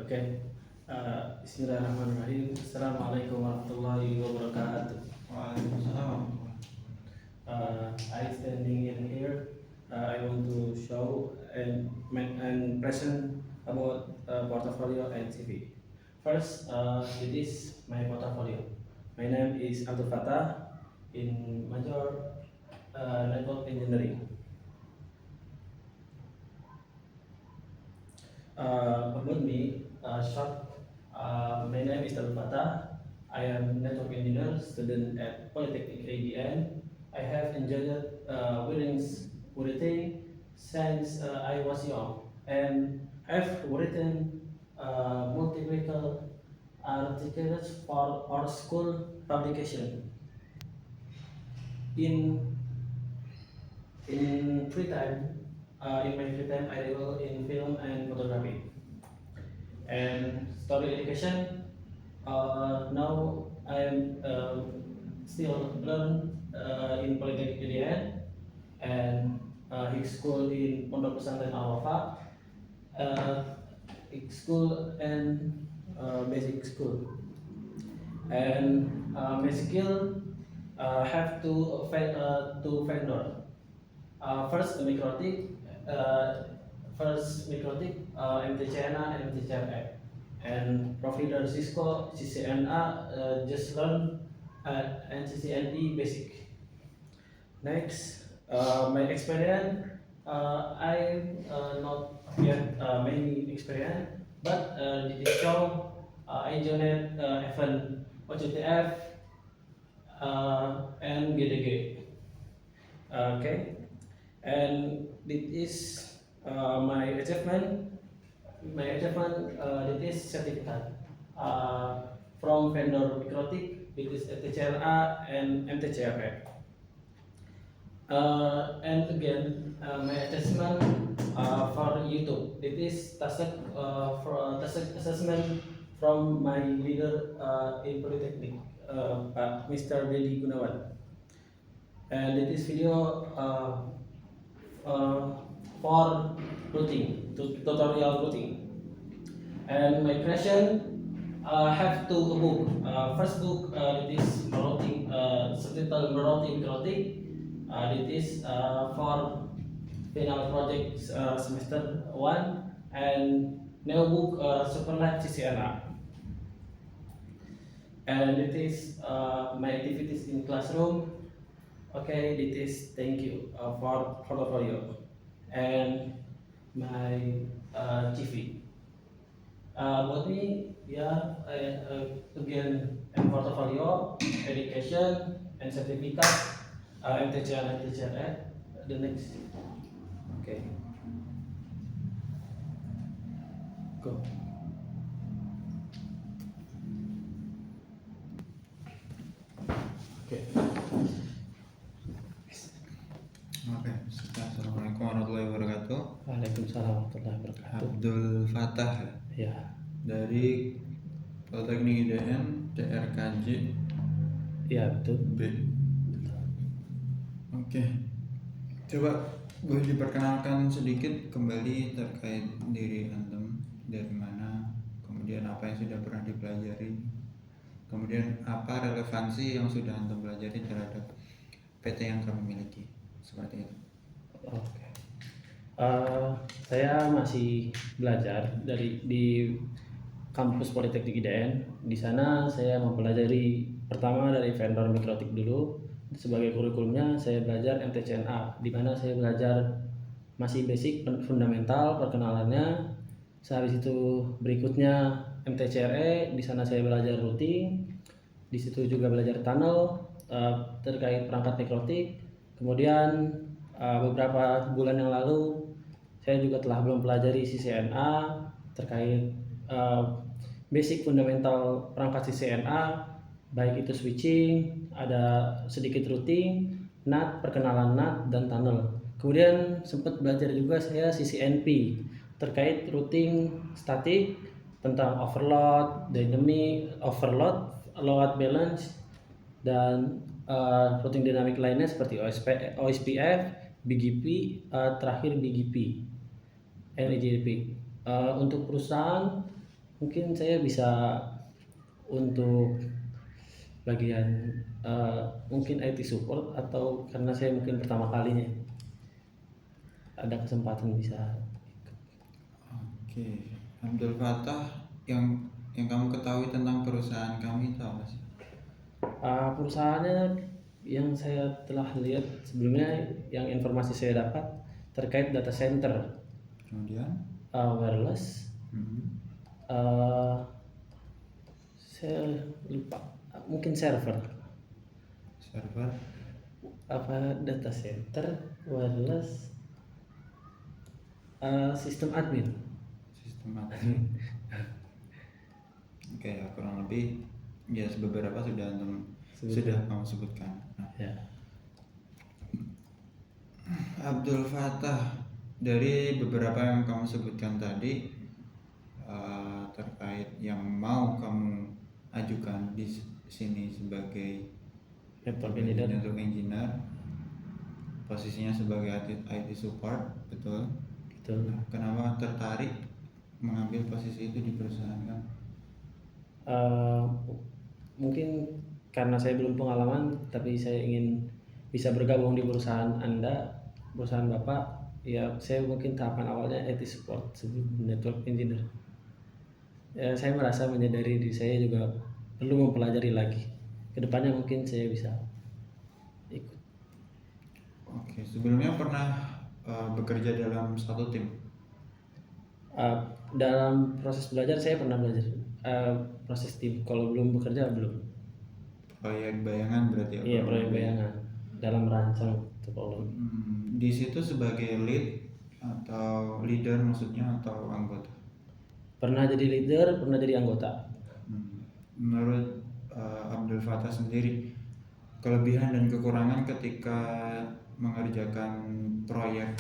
Oke, Bismillahirrahmanirrahim. Assalamualaikum warahmatullahi wabarakatuh. Waalaikumsalam. I standing in here. I want to show and present about portfolio and CV. First, it is my portfolio. My name is Abdul Fattah in major network engineering. About me, short. My name is Abdul Fattah. I am network engineer student at Polytechnic ADN. I have enjoyed writing since I was young, and have written multiple articles for our school publication. In free time, in my free time, I dabble in film and photography and story education. Now I am still learn in Polytechnic UDN and high school in Pondok Pesantren Al-Wafa, high school and basic school. And my skill have two vendor. First Mikrotik, MTCNA and MTCRF, and provider Cisco CCNA just learn and CCNE basic. Next, my experience, I not yet many experience, but it show I joined event OCTF and GDG. Okay, and this is my achievement. This is certificate from vendor Mikrotik. It is MTCRA and MTCRF. And again, my assessment for YouTube. It is task for task assessment from my leader in Polytechnic, Pak Mr. Bedi Gunawan. And this video for routing, tutorial routing. And my question have two book. First book it is routing, subtitle routing Mikrotik. It is for final project semester 1, and new book Superlight CCNA. And it is my activities in classroom. Okay, it is thank you for portfolio and my CV. Buat me, ya, again, and portfolio, education, and certificate, MTCR, the next. Okay. Go. Okay. Oke, Assalamualaikum warahmatullahi wabarakatuh. Waalaikumsalam warahmatullahi wabarakatuh. Abdul Fattah Ya. Dari Politeknik IDN TRKJ Ya, betul. B. Oke, coba boleh diperkenalkan sedikit kembali terkait diri antum, dari mana, kemudian apa yang sudah pernah dipelajari, kemudian apa relevansi yang sudah antum pelajari terhadap PT yang kami miliki, seperti itu. Oke. Saya masih belajar di kampus Politeknik IDN. Di sana saya mempelajari pertama dari vendor Mikrotik dulu. Sebagai kurikulumnya saya belajar MTCNA, di mana saya belajar masih basic fundamental perkenalannya. Sehabis itu berikutnya MTCRE, di sana saya belajar routing. Di situ juga belajar tunnel terkait perangkat Mikrotik. Kemudian beberapa bulan yang lalu saya juga telah mempelajari CCNA terkait basic fundamental perangkat CCNA, baik itu switching, ada sedikit routing, NAT, perkenalan NAT, dan tunnel. Kemudian sempat belajar juga saya CCNP terkait routing statik, tentang overload, dynamic, overload, load balance, dan routing dinamik lainnya seperti OSPF, BGP, terakhir BGP, NEGP. Untuk perusahaan Mungkin saya bisa untuk bagian mungkin IT support, atau karena saya mungkin pertama kalinya ada kesempatan bisa. Oke, Abdul Fattah, yang kamu ketahui tentang perusahaan kami itu apa sih? Perusahaannya yang saya telah lihat sebelumnya, yang informasi saya dapat terkait data center, Kemudian, wireless, hmm, eh, saya lupa, mungkin server, server, apa, data center, wireless, sistem admin. sistem admin. Oke, ya, kurang lebih ya beberapa sudah kamu sebutkan. Nah, Ya. Abdul Fattah, dari beberapa yang kamu sebutkan tadi, terkait yang mau kamu ajukan di sini sebagai network engineer, posisinya sebagai IT support, betul? Betul. Nah, kenapa tertarik mengambil posisi itu di perusahaan kamu? Eh, Mungkin karena saya belum pengalaman, tapi saya ingin bisa bergabung di perusahaan Anda, perusahaan Bapak. Ya, saya mungkin tahapan awalnya IT support sebelum network engineer. Ya, saya merasa menyadari diri saya juga perlu mempelajari lagi. Kedepannya mungkin saya bisa ikut. Oke, sebelumnya pernah bekerja dalam satu tim? Dalam proses belajar saya pernah belajar proses tim. Kalau belum bekerja belum. Proyek bayangan berarti ya? Iya, kurang proyek lebih. bayangan dalam merancang topologi. Di situ sebagai lead atau leader maksudnya, atau anggota? Pernah jadi leader, pernah jadi anggota. Menurut Abdul Fattah sendiri, kelebihan dan kekurangan ketika mengerjakan proyek,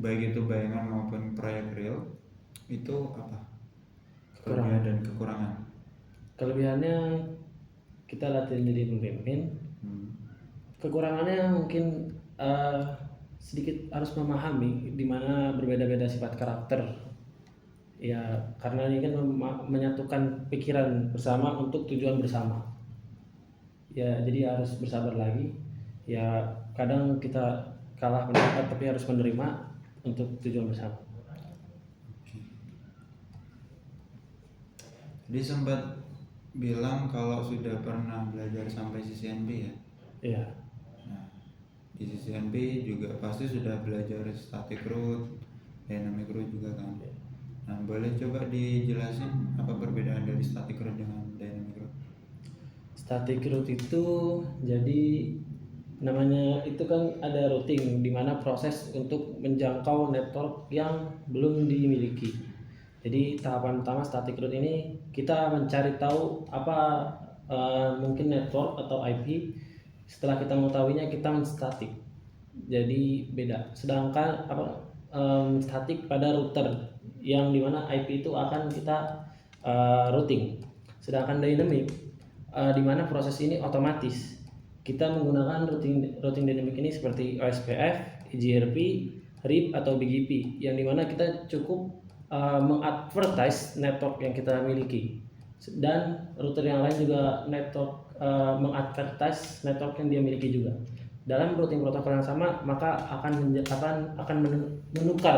baik itu bayangan maupun proyek real, itu apa? Kelebihan dan kekurangan. Kelebihannya kita latihan jadi pemimpin. Kekurangannya mungkin sedikit harus memahami di mana berbeda-beda sifat karakter. Ya, karena ini kan menyatukan pikiran bersama untuk tujuan bersama. Ya, jadi harus bersabar lagi. Ya, kadang kita kalah pendapat tapi harus menerima untuk tujuan bersama. Jadi sempat bilang kalau sudah pernah belajar sampai CCNP ya? Iya. Nah, di CCNP juga pasti sudah belajar static root, dynamic root juga kan? Nah, boleh coba dijelasin apa perbedaan dari static root dengan dynamic root? Static root itu jadi namanya itu kan ada routing, di mana proses untuk menjangkau network yang belum dimiliki. Jadi tahapan pertama static root ini kita mencari tahu apa mungkin network atau IP. Setelah kita mengetahuinya kita menstatik. Jadi beda. Sedangkan statik pada router yang dimana IP itu akan kita routing. Sedangkan dynamic di mana proses ini otomatis. Kita menggunakan routing dynamic ini seperti OSPF, EGRP, RIP atau BGP, yang dimana kita cukup mengadvertise network yang kita miliki, dan router yang lain juga network mengadvertise network yang dia miliki juga. Dalam routing protokol yang sama, maka akan menukar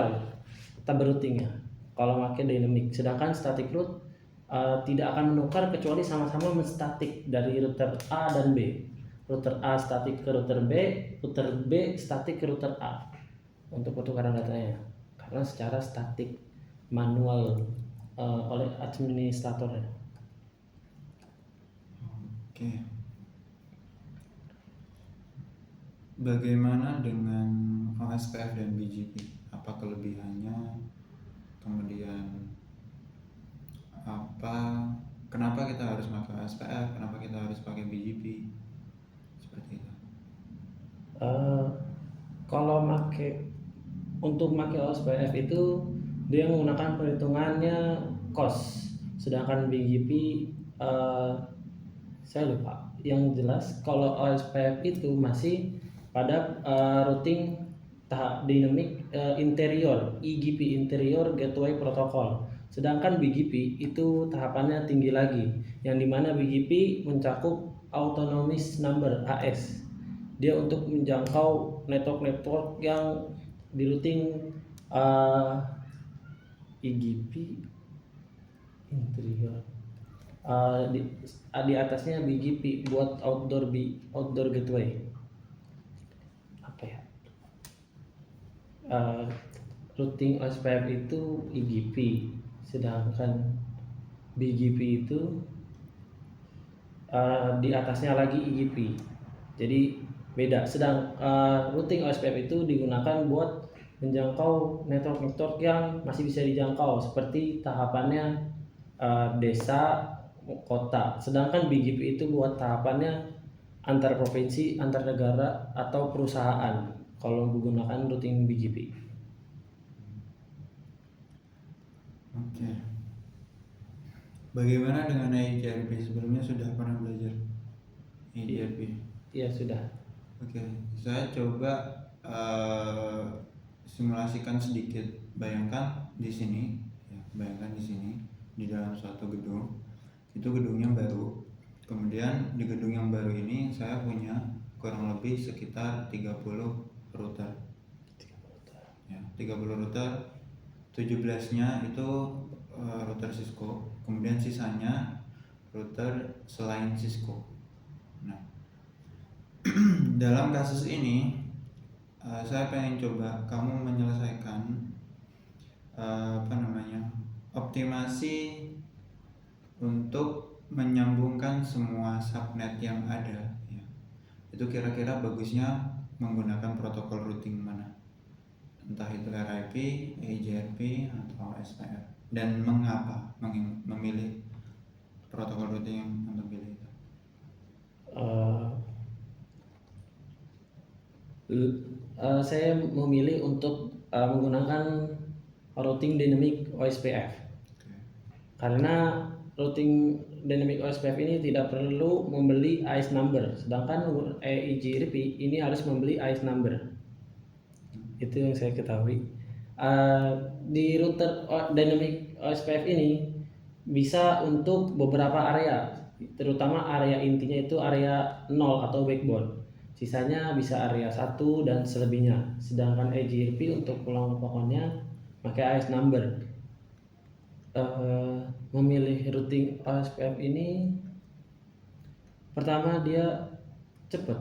tab routingnya kalau pakai dynamic. Sedangkan static root tidak akan menukar kecuali sama-sama menstatik dari router A dan B. Router A statik ke router B statik ke router A untuk pertukaran datanya, karena secara statik manual oleh administratornya. Oke. Bagaimana dengan OSPF dan BGP? Apa kelebihannya? Kemudian kenapa kita harus pakai OSPF? Kenapa kita harus pakai BGP? Seperti itu. Kalau untuk pakai OSPF itu dia menggunakan perhitungannya cost, sedangkan BGP saya lupa. Yang jelas kalau OSPF itu masih pada routing tahap Dynamic Interior (IGP) Interior Gateway Protocol. Sedangkan BGP itu tahapannya tinggi lagi, yang dimana BGP mencakup Autonomous Number (AS). Dia untuk menjangkau network-network yang di routing IGP Interior. Di atasnya BGP buat outdoor gateway. Apa ya? Routing OSPF itu IGP, sedangkan BGP itu di atasnya lagi IGP. Jadi beda. Routing OSPF itu digunakan buat menjangkau network-network yang masih bisa dijangkau, seperti tahapannya desa, kota. Sedangkan BGP itu buat tahapannya antar provinsi, antar negara, atau perusahaan kalau menggunakan routing BGP. Oke. Bagaimana dengan IGRP? Sebelumnya sudah pernah belajar IGRP? Iya, sudah. Oke, saya coba simulasikan sedikit. Bayangkan di sini, di dalam suatu gedung. Itu gedungnya baru. Kemudian di gedung yang baru ini saya punya kurang lebih sekitar 30 router. Ya, 30 router. 17-nya itu router Cisco. Kemudian sisanya router selain Cisco. Nah, dalam kasus ini saya pengen coba kamu menyelesaikan optimasi untuk menyambungkan semua subnet yang ada ya. Itu kira-kira bagusnya menggunakan protokol routing mana, entah itu RIP, IGRP, atau SPF, dan mengapa memilih protokol routing yang untuk pilih itu? Saya memilih untuk menggunakan routing Dynamic OSPF. Karena routing Dynamic OSPF ini tidak perlu membeli IS number, sedangkan IGRP ini harus membeli IS number. Itu yang saya ketahui. Di router Dynamic OSPF ini bisa untuk beberapa area, terutama area intinya itu area 0 atau backbone. Sisanya bisa area 1 dan selebihnya. Sedangkan IGRP untuk pulang pokoknya pakai IS number. Memilih routing OSPF ini, pertama dia cepat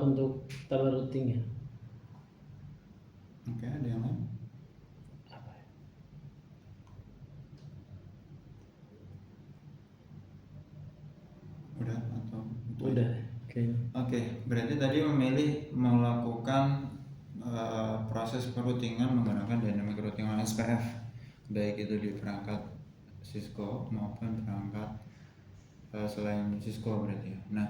untuk routingnya. Oke, ada yang lain? Udah atau udah? Oke, berarti tadi memilih melakukan proses peroutingan menggunakan dynamic routing OSPF, baik itu di perangkat Cisco maupun perangkat selain Cisco berarti ya. Nah,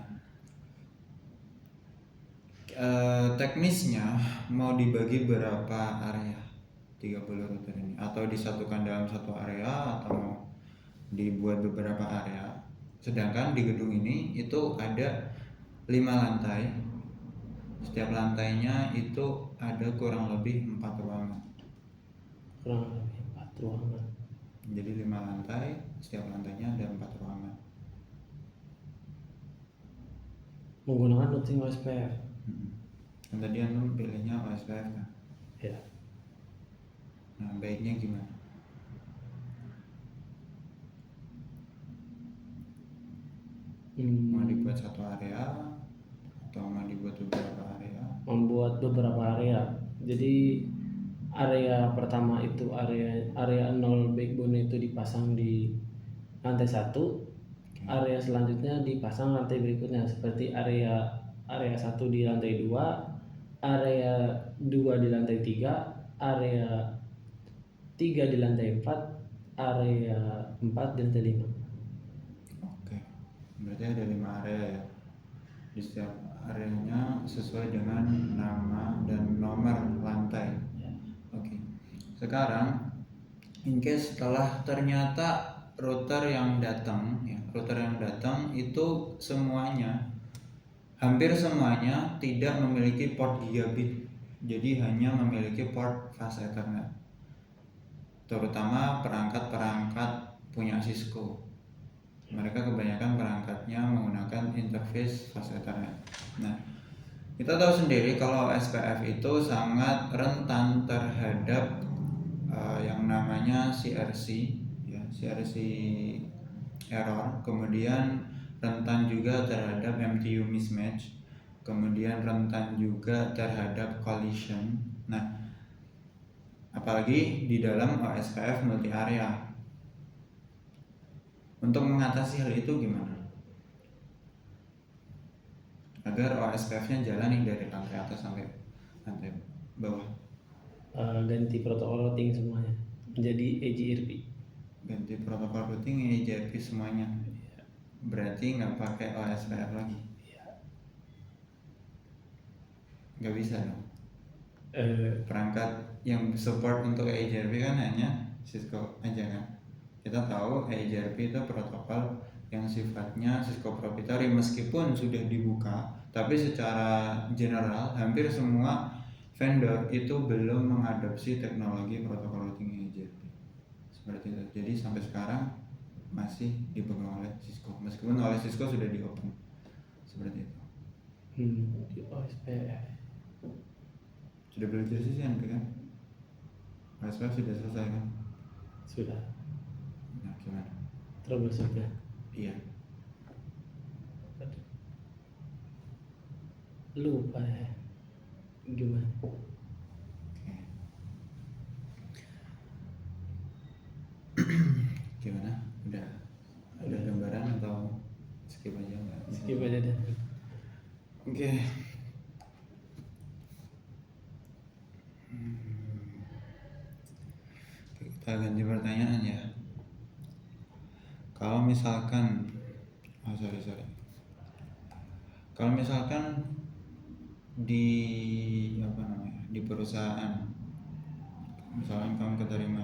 teknisnya mau dibagi berapa area 30 router ini, atau disatukan dalam satu area, atau mau dibuat beberapa area? Sedangkan di gedung ini itu ada 5 lantai. Setiap lantainya itu ada kurang lebih 4 ruangan. Jadi 5 lantai, setiap lantainya ada 4 ruangan. Menggunakan routing OSPF. Dan tadi Anda pilihnya OSPF kan? Ya. Nah, baiknya gimana? Mau dibuat satu area atau mau dibuat beberapa area? Membuat beberapa area. Jadi area pertama itu area 0 backbone itu dipasang di lantai 1. Area selanjutnya dipasang lantai berikutnya, seperti area 1 di lantai 2, area 2 di lantai 3, area 3 di lantai 4, area 4 di lantai 5. Berarti ada 5 area ya. Di setiap areanya sesuai dengan nama dan nomor lantai. Oke. Sekarang, in case setelah ternyata router yang datang itu semuanya hampir semuanya tidak memiliki port gigabit, jadi hanya memiliki port fast Ethernet, terutama perangkat-perangkat punya Cisco. Mereka kebanyakan perangkatnya menggunakan interface fast Ethernet. Nah, kita tahu sendiri kalau SPF itu sangat rentan terhadap yang namanya CRC, ya, CRC error, kemudian rentan juga terhadap MTU mismatch, kemudian rentan juga terhadap collision. Nah, apalagi di dalam OSPF multi area. Untuk mengatasi hal itu gimana? Agar OSPF-nya jalan nih dari lantai atas sampai lantai bawah. Ganti protokol routing semuanya menjadi EGRP. Ganti protokol routing EGRP semuanya. Berarti nggak pakai OSPF lagi? Nggak bisa dong. Perangkat yang support untuk EGRP kan hanya Cisco aja kan. Kita tahu EGRP itu protokol yang sifatnya Cisco proprietary, meskipun sudah dibuka, tapi secara general hampir semua vendor itu belum mengadopsi teknologi protokol routing EGRP seperti itu. Jadi sampai sekarang masih dipegang oleh Cisco, meskipun oleh Cisco sudah di open seperti itu. Di OSPF Sudah belajar sih kan? OSPF sudah selesai kan? sudah. Nah, gimana? Troubleshootnya Iya. lupa ya gimana. Gimana? Udah ada gambaran atau skip aja nggak? Skip aja deh. Oke. Kita ganti pertanyaan ya. Kalau misalkan, sorry. Kalau misalkan di di perusahaan, misalkan kamu keterima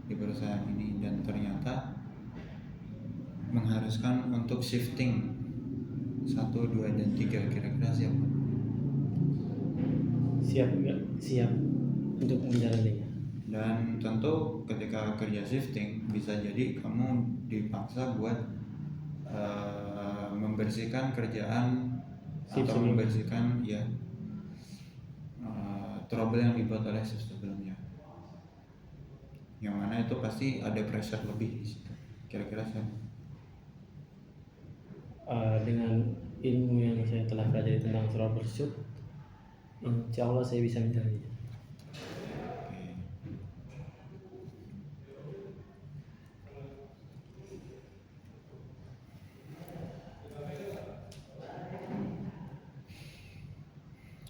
di perusahaan ini dan ternyata mengharuskan untuk shifting 1, 2, dan 3, kira-kira siapa? Siap nggak? Siap untuk menjalaninya. Dan tentu ketika kerja shifting bisa jadi kamu dipaksa buat membersihkan kerjaan Shift atau sebelumnya. membersihkan ya trouble yang dibuat oleh shift sebelumnya, yang mana itu pasti ada pressure lebih di situ. Kira-kira siapa? Dengan ilmu yang saya telah pelajari tentang troubleshoot, insya Allah saya bisa menjalaninya.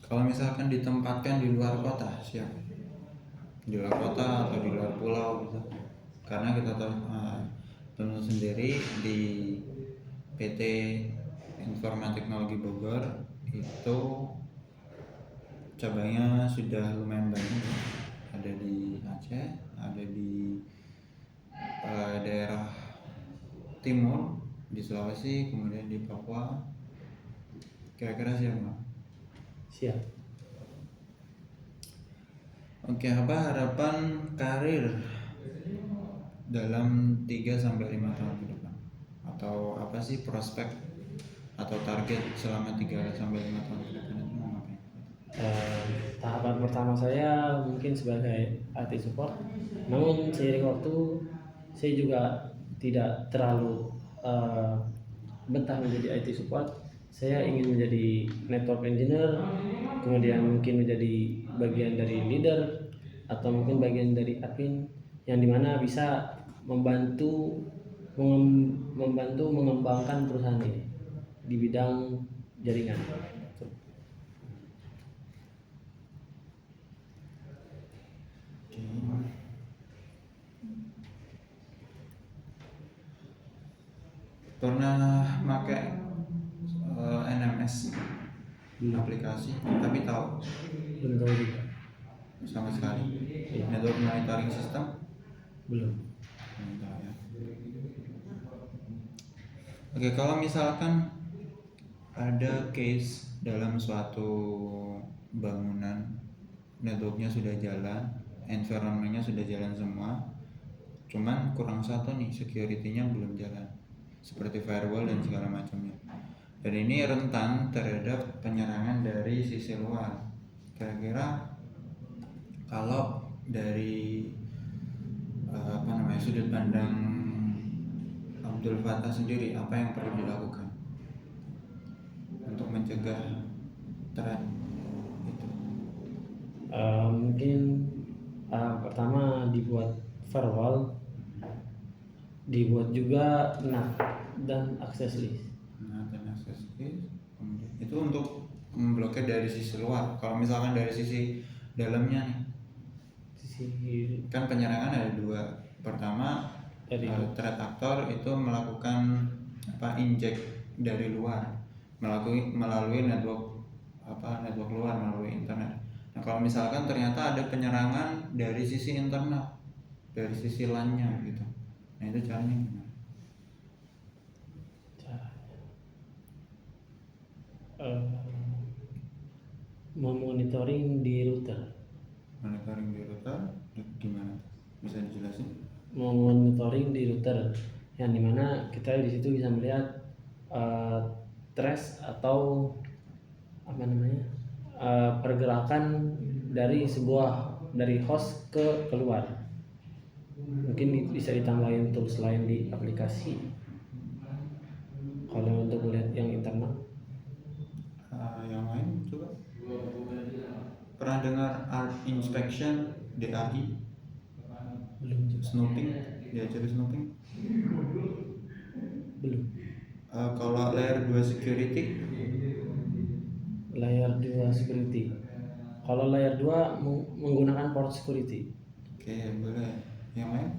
Kalau misalkan ditempatkan di luar kota, siapa? Di luar kota atau di luar pulau gitu. Karena kita tahu sendiri di PT Informateknologi Bogor itu cabangnya sudah lumayan banyak. Ada di Aceh, ada di daerah timur, di Sulawesi, kemudian di Papua. Kira-kira siapa? Siap. Oke, apa harapan karir dalam 3-5 tahun ke depan? Atau apa sih prospek atau target selama 3-5 tahun ke depan itu mau ngapain? Tahapan pertama saya mungkin sebagai IT support, namun seiring waktu saya juga tidak terlalu betah menjadi IT support. Saya ingin menjadi network engineer, kemudian mungkin menjadi bagian dari leader atau mungkin bagian dari admin, yang dimana bisa membantu mengembangkan perusahaan ini di bidang jaringan. Pernah pakai NMS aplikasi, tapi tahu Belum tahu juga. sama sekali network monitoring system? Belum. Belum tahu ya. Oke, kalau misalkan ada case dalam suatu bangunan, networknya sudah jalan, environmentnya sudah jalan semua, cuman kurang satu nih, security-nya belum jalan, seperti firewall dan segala macamnya. Dan ini rentan terhadap penyerangan dari sisi luar. Kira-kira kalau dari sudut pandang Abdul Fattah sendiri, apa yang perlu dilakukan untuk mencegah threat itu? Mungkin pertama dibuat firewall, dibuat juga NAT dan access list. Nah, dan akses itu untuk memblokir dari sisi luar. Kalau misalkan dari sisi dalamnya nih, kan penyerangan ada dua. Pertama, Dari threat actor itu melakukan inject dari luar melalui network luar, melalui internet. Nah, kalau misalkan ternyata ada penyerangan dari sisi internal, dari sisi LAN-nya gitu, nah itu caranya gimana? memonitoring di router. Monitoring di router gimana? Bisa dijelasin? Memonitoring di router, yang dimana kita di situ bisa melihat trace atau pergerakan dari host ke keluar. Mungkin bisa ditambahin tools lain di aplikasi. Kalau untuk melihat yang internal, Yang lain coba. Pernah dengar art inspection, DAI? belum juga. Snooping, diajari snooping? Belum. Kalau layer 2 security? Layer 2 security. Kalau layer 2 menggunakan port security. Oke, boleh. Yang lain?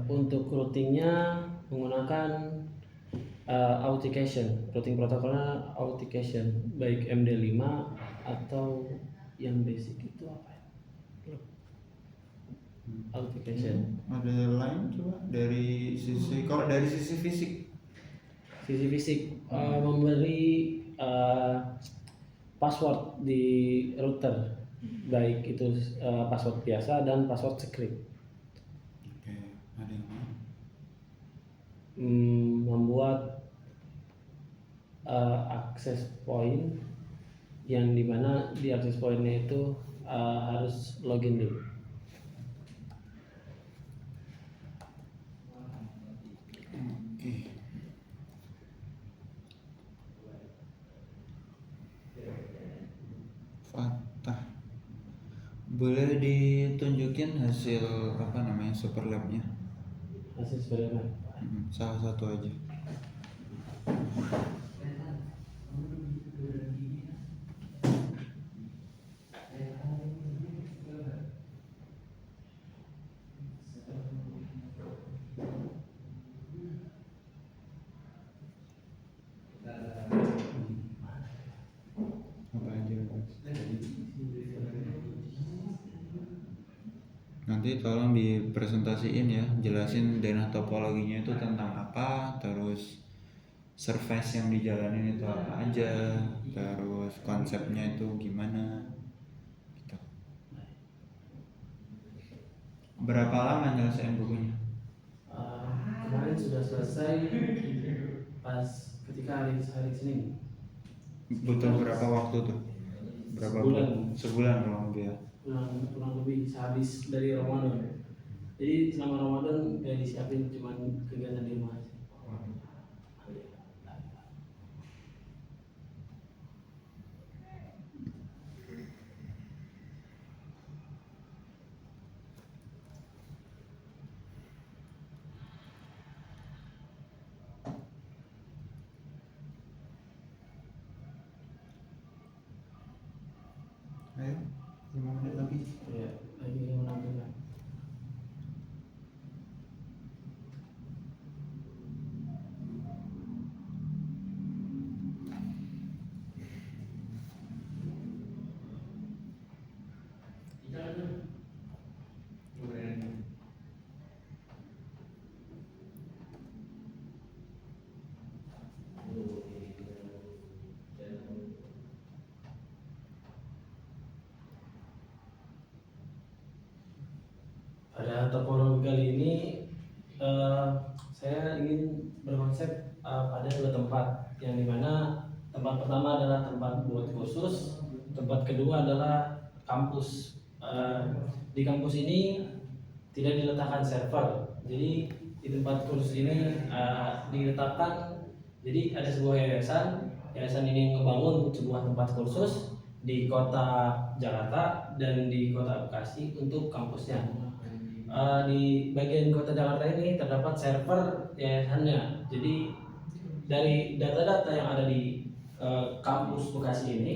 Untuk routingnya menggunakan authentication. Routing protokolnya authentication, baik MD5 atau yang basic itu apa ya? Authentication. Ada lain coba dari sisi, kalau dari sisi fisik? Sisi fisik, memberi password di router, baik itu password biasa dan password secret. Oke, ada yang lain? Membuat access point, yang dimana di access pointnya itu harus login dulu. Oke. Fattah, boleh ditunjukin hasil super labnya? Hasil sebenarnya Salah satu aja. Apa aja, Mas? Nanti tolong dipresentasiin ya, jelasin denah topologinya itu tentang apa, terus service yang dijalanin itu apa aja, terus konsepnya itu gimana gitu. Berapa lama nyelesain bukunya? kemarin sudah selesai pas ketika hari Senin. Butuh berapa waktu tuh? Berapa Sebulan. Sebulan kurang lebih ya. Kurang lebih sehabis dari Ramadan. Jadi selama Ramadan kayak disiapin cuma kegiatan di rumah aja. Ayo, 5 menit lagi. Ya, lagi 5 menit. Pada topologi kali ini saya ingin berkonsep pada dua tempat, yang dimana tempat pertama adalah tempat buat kursus, tempat kedua adalah kampus. Di kampus ini tidak diletakkan server, jadi di tempat kursus ini diletakkan, jadi ada sebuah yayasan ini ngebangun sebuah tempat kursus di kota Jakarta dan di kota Bekasi untuk kampusnya. Di bagian kota Jakarta ini terdapat server yayasannya. Jadi dari data-data yang ada di kampus Bekasi ini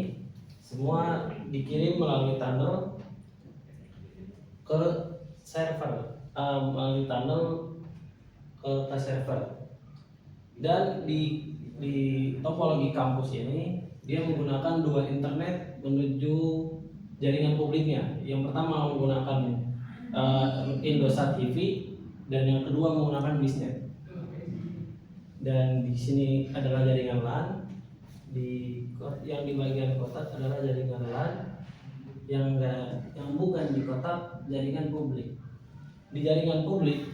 semua dikirim melalui tunnel ke server, melalui tunnel ke server. Dan di topologi kampus ini dia menggunakan dua internet menuju jaringan publiknya. Yang pertama menggunakan Indosat TV dan yang kedua menggunakan Bisnet. Dan di sini adalah jaringan LAN. Yang di bagian kotak adalah jaringan LAN, yang bukan di kotak jaringan publik. Di jaringan publik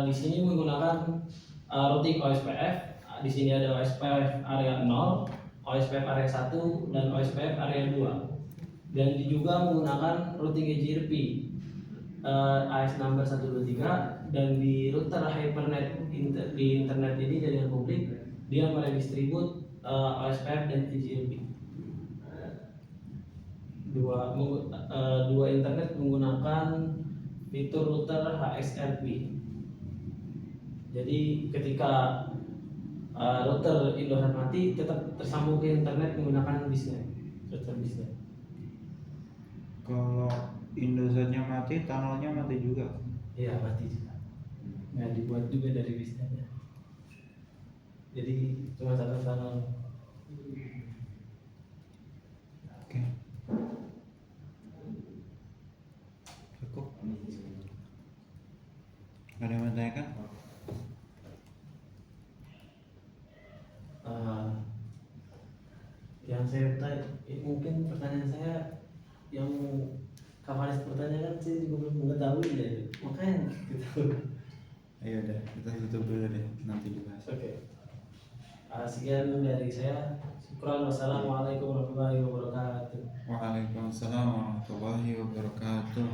di sini menggunakan routing OSPF. Di sini ada OSPF area 0, OSPF area 1 dan OSPF area 2. Dan juga menggunakan routing EGRP AS number 123, dan di router Hypernet di internet ini jaringan publik dia meredistribut OSPF dan EGRP. Dua internet menggunakan fitur router HXRP. Jadi ketika router Indosat mati tetap tersambung ke internet menggunakan Bisnet, router Bisnet. Kalau Indosatnya mati, tunnelnya mati juga. Iya, mati juga. Nggak dibuat juga dari Bisnetnya. Jadi cuma satu tunnel. Oke. Cukup. Ada yang mau tanyakan? Yang saya mungkin pertanyaan saya yang Kavalis pertanyaan sih juga belum mengetahui ya, makanya gitu. Ayo udah, kita tutup dulu deh, nanti dibahas. Oke. Sekian dari saya. Syukran. Wassalamualaikum warahmatullahi wabarakatuh. Waalaikumsalam warahmatullahi wabarakatuh.